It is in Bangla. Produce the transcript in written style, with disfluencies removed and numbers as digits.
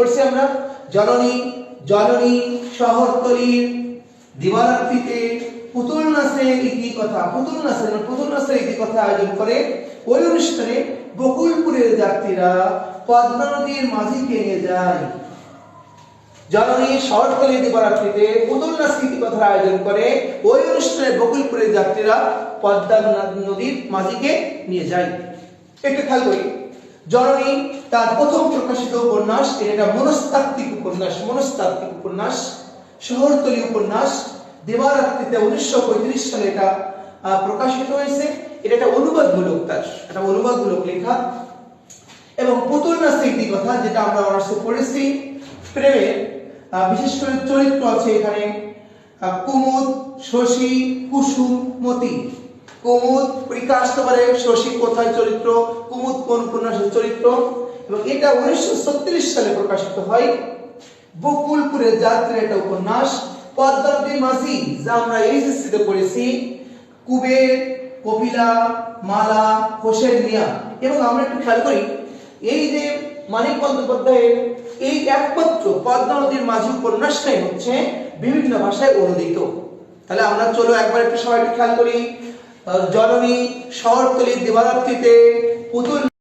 পড়ছি আমরা? জননী জননী শহরতলির দিবারাত্রিতে পুতুল নাচের ইতিকথা, পুতুল নাচের ইতিকথা আয়োজন করে। ওই অনুষ্ঠানে বকুলপুরের যাত্রীরা পদ্মা নদীর মাঝিকে নিয়ে যায়। জননী শহরতলির দিবারাত্রিতে পুতুল নাচের ইতিকথার আয়োজন করে। ওই অনুষ্ঠানে বকুলপুরের যাত্রীরা পদ্মা নদীর মাঝিকে নিয়ে যায়। একটু খেয়াল করি, জননী তার প্রথম প্রকাশিত উপন্যাস, এটা মনস্তাত্ত্বিক উপন্যাস, শহরতলি উপন্যাস। দিবারাত্রিতে 1935 সালে এটা প্রকাশিত হয়েছে। এটা একটা অনুবাদমূলক লেখা। এবং পুতুল নাচের ইতিকথা, যেটা আমরা অনার্সে পড়েছি, প্রেমের বিশেষ করে চরিত্র আছে এখানে কুমুদ, শশী, কুসুম, মতি। কুমুদ পরীক্ষা আসতে পারে, শশী কোথায় চরিত্র, কুমুদ কোন উপন্যাসের চরিত্র। এবং এটা 1936 সালে প্রকাশিত হয়। বকুলপুরের যাত্রী একটা উপন্যাস। পদ্মা নদীর মাঝি, যা আমরা এইচএসসি তে পড়েছি, কুবের, কপিলা, মালা, হোসেন মিয়া। এবং আমরা একটু খেয়াল করি, এই যে মানিক বন্দ্যোপাধ্যায়ের এই একমাত্র পদ্মা নদীর মাঝি উপন্যাসটাই হচ্ছে বিভিন্ন ভাষায় অনুদিত। তাহলে আমরা চলো একবার একটু সবাই একটু খেয়াল করি। জননী শহরতলির দিবারাত্রিতে পুতুল